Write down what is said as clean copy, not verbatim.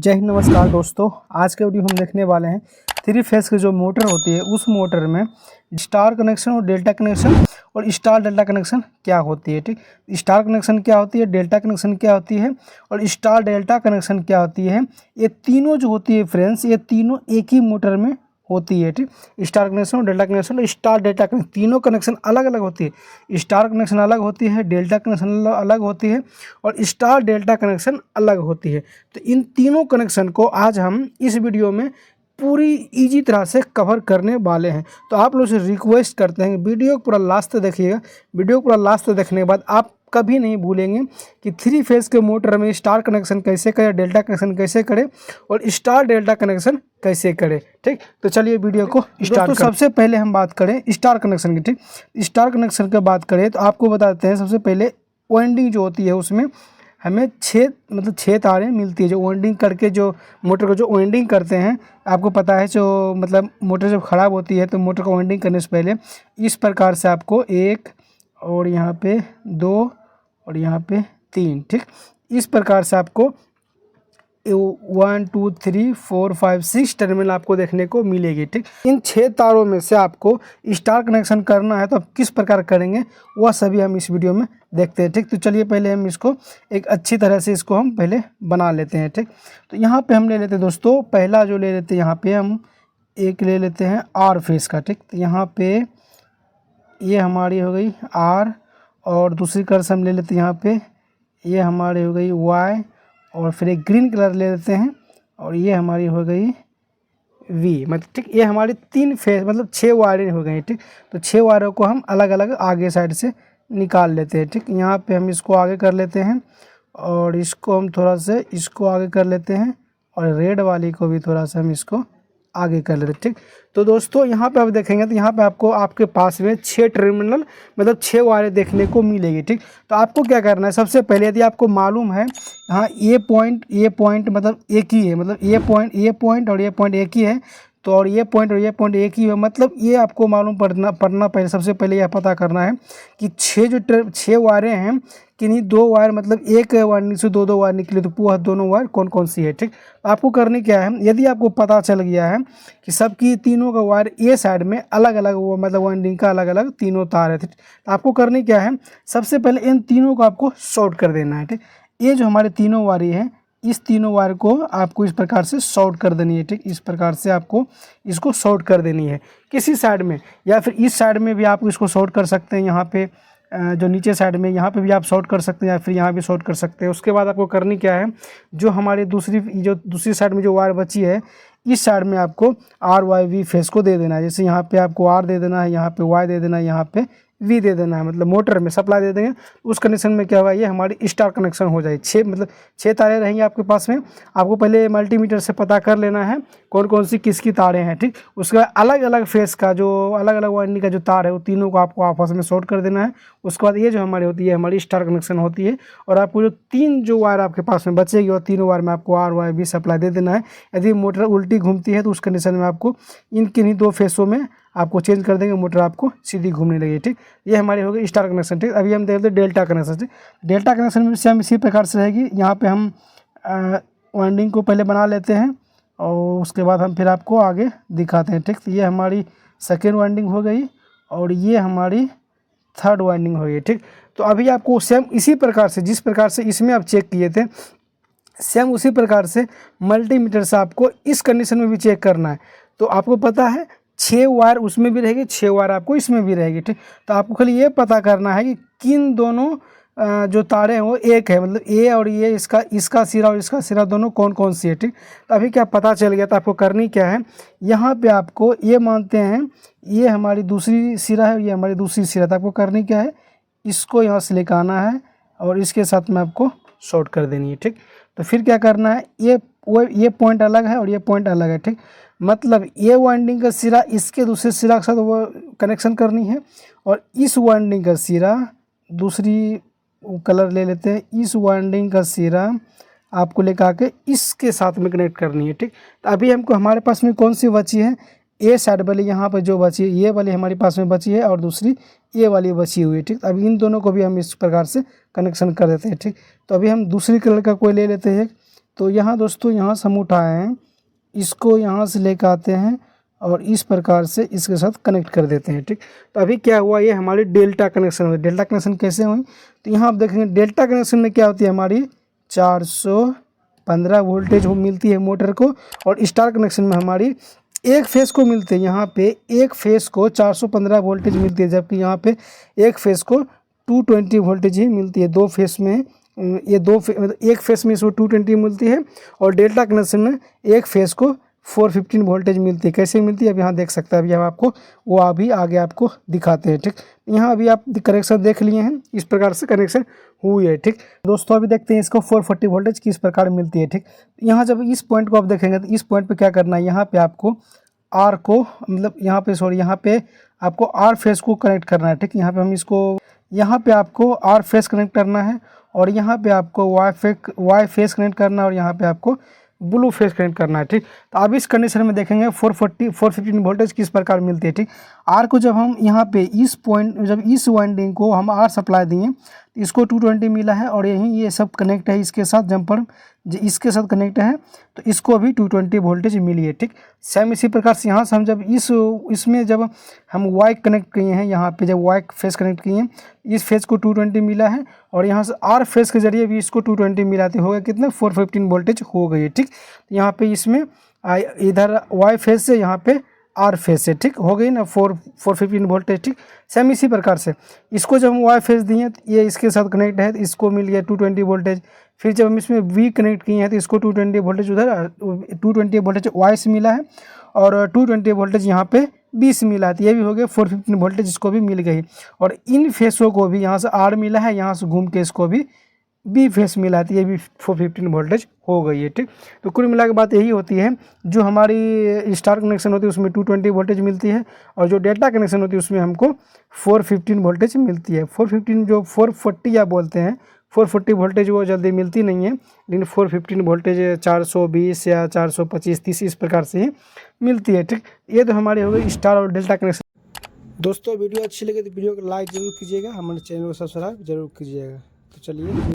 जय हिंद, नमस्कार दोस्तों। आज के वीडियो हम देखने वाले हैं थ्री फेस की जो मोटर होती है उस मोटर में स्टार कनेक्शन और डेल्टा कनेक्शन और स्टार डेल्टा कनेक्शन क्या होती है। ठीक, स्टार कनेक्शन क्या होती है, डेल्टा कनेक्शन क्या होती है और स्टार डेल्टा कनेक्शन क्या होती है। ये तीनों जो होती है फ्रेंड्स, ये तीनों एक ही मोटर में होती है। ठीक, स्टार कनेक्शन और डेल्टा कनेक्शन और स्टार डेल्टा कनेक्शन, तीनों कनेक्शन अलग अलग होती है। स्टार कनेक्शन अलग होती है, डेल्टा कनेक्शन अलग होती है और स्टार डेल्टा कनेक्शन अलग होती है। तो इन तीनों कनेक्शन को आज हम इस वीडियो में पूरी इजी तरह से कवर करने वाले हैं। तो आप लोग से रिक्वेस्ट करते हैं वीडियो को पूरा लास्ट तक देखिएगा। वीडियो को पूरा लास्ट तक देखने के बाद आप कभी नहीं भूलेंगे कि थ्री फेज के मोटर में स्टार कनेक्शन कैसे करें, डेल्टा कनेक्शन कैसे करें और स्टार डेल्टा कनेक्शन कैसे करें। ठीक, तो चलिए वीडियो को स्टार्ट करें। सबसे पहले हम बात करें स्टार कनेक्शन की। ठीक, स्टार कनेक्शन की बात करें तो आपको बताते हैं सबसे पहले वाइंडिंग जो होती है उसमें हमें छः तारें मिलती है। जो वाइंडिंग करके जो मोटर को जो वाइंडिंग करते हैं, आपको पता है जो मतलब मोटर जब ख़राब होती है तो मोटर को वाइंडिंग करने से पहले इस प्रकार से आपको एक और यहाँ पे दो और यहाँ पे तीन, ठीक, इस प्रकार से आपको 1 2 3 4 5 6 टर्मिनल आपको देखने को मिलेगी। ठीक, इन 6 तारों में से आपको स्टार कनेक्शन करना है तो आप किस प्रकार करेंगे वह सभी हम इस वीडियो में देखते हैं। ठीक, तो चलिए पहले हम इसको एक अच्छी तरह से इसको हम पहले बना लेते हैं। ठीक, तो यहाँ पे हम ले लेते हैं दोस्तों, पहला जो ले लेते हैं यहाँ पे हम एक ले लेते हैं आर फेस का। ठीक, तो यहाँ पे ये हमारी हो गई आर और दूसरी कलर से हम ले लेते हैं यहाँ पे ये हमारी हो गई वाई और फिर एक ग्रीन कलर ले लेते हैं और ये हमारी हो गई वी। मतलब ठीक, ये हमारी 3 फेस मतलब 6 वायरें हो गई। ठीक, तो 6 वायरों को हम अलग अलग आगे साइड से निकाल लेते हैं। ठीक, यहाँ पे हम इसको आगे कर लेते हैं और इसको हम थोड़ा से इसको आगे कर लेते हैं और रेड वाली को भी थोड़ा सा हम इसको आगे कर लेते हैं। ठीक, तो दोस्तों यहाँ पे आप देखेंगे तो यहाँ पे आपको आपके पास में 6 टर्मिनल मतलब 6 वायरें देखने को मिलेगी। ठीक, तो आपको क्या करना है, सबसे पहले यदि आपको मालूम है हाँ ये पॉइंट मतलब एक ही है, मतलब ये पॉइंट और ये पॉइंट एक ही है, तो और ये पॉइंट और ये पॉइंट एक ही है, मतलब ये आपको मालूम पड़ना पहले सबसे पहले यह पता करना है कि 6 वायरें हैं कि नहीं, 2 वायर मतलब एक वायर नीचे दो वायर निकले तो वह दोनों वायर कौन कौन सी है। ठीक, आपको करनी क्या है, यदि आपको पता चल गया है कि सबकी तीनों का वायर ए साइड में अलग अलग वो मतलब वाइंडिंग का अलग अलग तीनों तार है। ठीक, तो आपको करनी क्या है, सबसे पहले इन तीनों को आपको शॉर्ट कर देना है। ठीक, ये जो हमारे तीनों वायर हैं इस तीनों वायर को आपको इस प्रकार से शॉर्ट कर देनी है। ठीक, इस प्रकार से आपको इसको शॉर्ट कर देनी है किसी साइड में, या फिर इस साइड में भी आप इसको शॉर्ट कर सकते हैं। यहाँ पे जो नीचे साइड में यहाँ पे भी आप शॉर्ट कर सकते हैं या फिर यहाँ भी शॉर्ट कर सकते हैं। उसके बाद आपको करनी क्या है, जो हमारी दूसरी साइड में जो वायर बची है इस साइड में आपको आर वाई वी फेस को दे देना है। जैसे यहाँ पे आपको आर दे देना है, यहाँ पे वाई दे देना है, यहाँ पे वी दे देना है, मतलब मोटर में सप्लाई दे देंगे। उस कंडीशन में क्या होगा, ये हमारी स्टार कनेक्शन हो जाए। 6 तारें रहेंगी आपके पास में। आपको पहले मल्टीमीटर से पता कर लेना है कौन कौन सी किसकी तारें हैं। ठीक, उसके बाद अलग अलग फेस का जो अलग अलग वाइंडिंग का जो तार है वो तीनों को आपको आपस में शॉर्ट कर देना है। उसके बाद ये जो हमारी होती है हमारी स्टार कनेक्शन होती है और आपको जो 3 जो वायर आपके पास में बचेगी और तीनों वायर में आपको आर वाई वी सप्लाई दे देना है। यदि मोटर उल्टी घूमती है तो उस कंडीशन में आपको इन किन्हीं 2 फेसों में आपको चेंज कर देंगे, मोटर आपको सीधी घूमने लगेगी। ठीक, ये हमारी हो गई स्टार कनेक्शन। ठीक, अभी हम देखते हैं डेल्टा कनेक्शन। ठीक, डेल्टा कनेक्शन में सेम इसी प्रकार से रहेगी। यहाँ पे हम वाइंडिंग को पहले बना लेते हैं और उसके बाद हम फिर आपको आगे दिखाते हैं। ठीक, तो ये हमारी सेकेंड वाइंडिंग हो गई और ये हमारी थर्ड वाइंडिंग हो गई। ठीक, तो अभी आपको सेम इसी प्रकार से जिस प्रकार से इसमें आप चेक किए थे सेम उसी प्रकार से मल्टीमीटर से आपको इस कंडीशन में भी चेक करना है। तो आपको पता है 6 वायर उसमें भी रहेगी, 6 वायर आपको इसमें भी रहेगी। ठीक, तो आपको खाली ये पता करना है कि किन दोनों जो तारे हैं वो एक है, मतलब ए और ये इसका सिरा और इसका सिरा दोनों कौन कौन सी है। ठीक, तो अभी क्या पता चल गया, तो आपको करनी क्या है, यहाँ पे आपको ये मानते हैं ये हमारी दूसरी सिरा है और ये हमारी दूसरी सिरा, तो आपको करनी क्या है, इसको यहाँ से लेकर आना है और इसके साथ में आपको शॉर्ट कर देनी है। ठीक, तो फिर क्या करना है, ये पॉइंट अलग है और ये पॉइंट अलग है। ठीक, मतलब ये वाइंडिंग का सिरा इसके दूसरे सिरा के साथ वो कनेक्शन करनी है और इस वाइंडिंग का सिरा दूसरी कलर ले लेते हैं, इस वाइंडिंग का सिरा आपको लेकर आके इसके साथ में कनेक्ट करनी है। ठीक, तो अभी हमको हमारे पास में कौन सी बची है, ए साइड वाली यहाँ पर जो बची है ये वाली हमारे पास में बची है और दूसरी ये वाली बची हुई है। ठीक, तो अभी इन दोनों को भी हम इस प्रकार से कनेक्शन कर देते हैं। ठीक, तो अभी हम दूसरी कलर का कोई ले लेते हैं, तो यहाँ दोस्तों यहाँ से हम उठाए हैं, इसको यहाँ से लेकर आते हैं और इस प्रकार से इसके साथ कनेक्ट कर देते हैं। ठीक, तो अभी क्या हुआ, ये हमारी डेल्टा कनेक्शन हुई। डेल्टा कनेक्शन कैसे हुई, तो यहाँ आप देखेंगे डेल्टा कनेक्शन में क्या होती है, हमारी 415 वोल्टेज मिलती है मोटर को, और स्टार कनेक्शन में हमारी एक फेस को मिलते हैं, यहाँ पे एक फेस को 415 वोल्टेज मिलती है, जबकि यहाँ पे एक फेस को 220 वोल्टेज ही मिलती है। दो फेस में ये एक फेस में इसको 220 मिलती है, और डेल्टा कनेक्शन में एक फेस को 415 वोल्टेज मिलती है। कैसे मिलती है अब यहाँ देख सकते हैं, अभी हम आपको वो अभी आगे आपको दिखाते हैं। ठीक, यहाँ अभी आप कनेक्शन देख लिए हैं, इस प्रकार से कनेक्शन हुई है। ठीक दोस्तों, अभी देखते हैं इसको 440 वोल्टेज किस प्रकार मिलती है। ठीक, यहाँ जब इस पॉइंट को आप देखेंगे तो इस पॉइंट पे क्या करना है, यहाँ पे आपको आर को मतलब यहाँ पे आपको आर फेस को कनेक्ट करना है। ठीक, यहाँ पे हम इसको यहाँ पे आपको आर फेस कनेक्ट करना है, और यहाँ पे आपको वाई फेस कनेक्ट करना है, और यहाँ पे आपको ब्लू फेस कनेक्ट करना है। ठीक, तो अब इस कंडीशन में देखेंगे 415 वोल्टेज किस प्रकार मिलती है। ठीक, आर को जब हम यहाँ पे इस पॉइंट जब इस वाइंडिंग को हम आर सप्लाई दिए तो इसको 220 मिला है, और यहीं ये सब कनेक्ट है इसके साथ, जम्पर जो इसके साथ कनेक्ट है तो इसको भी 220 वोल्टेज मिली है। ठीक, सेम इसी प्रकार से यहाँ से हम जब इसमें जब हम वाई कनेक्ट किए हैं, यहाँ पे जब वाई फेस कनेक्ट किए हैं, इस फेस को 220 मिला है, और यहाँ से आर फेस के जरिए भी इसको 220 मिला, तो हो गया कितना 415 वोल्टेज हो गई है। ठीक, यहाँ पे इसमें इधर वाई फेस से यहाँ पे आर फेस से, ठीक हो गई ना 415 वोल्टेज। ठीक, सेम इसी प्रकार से इसको जब हम वाई फेस दिए तो ये इसके साथ कनेक्ट है, तो इसको मिल गया 220 वोल्टेज। फिर जब हम इसमें वी कनेक्ट किए हैं तो इसको 220 वोल्टेज उधर 220 वोल्टेज वाई से मिला है, और 220 वोल्टेज यहाँ पे 20 मिला है, तो ये भी हो गया 415 वोल्टेज, इसको भी मिल गई। और इन फेसों को भी यहाँ से आर मिला है, यहाँ से घूम के इसको भी बी फेस मिला है, तो ये भी 415 वोल्टेज हो गई है। ठीक, तो कुल मिला के बात यही होती है, जो हमारी स्टार कनेक्शन होती है उसमें 220 वोल्टेज मिलती है, और जो डेल्टा कनेक्शन होती है उसमें हमको 415 वोल्टेज मिलती है। 415 जो 440 या बोलते हैं 440 वोल्टेज वो जल्दी मिलती नहीं है, लेकिन 415 वोल्टेज 420 या 425 30 इस प्रकार से ही मिलती है। ठीक, ये तो हमारी हो गई स्टार और डेल्टा कनेक्शन। दोस्तों वीडियो अच्छी लगे तो वीडियो को लाइक जरूर कीजिएगा, हमारे चैनल को सब्सक्राइब जरूर कीजिएगा। तो चलिए।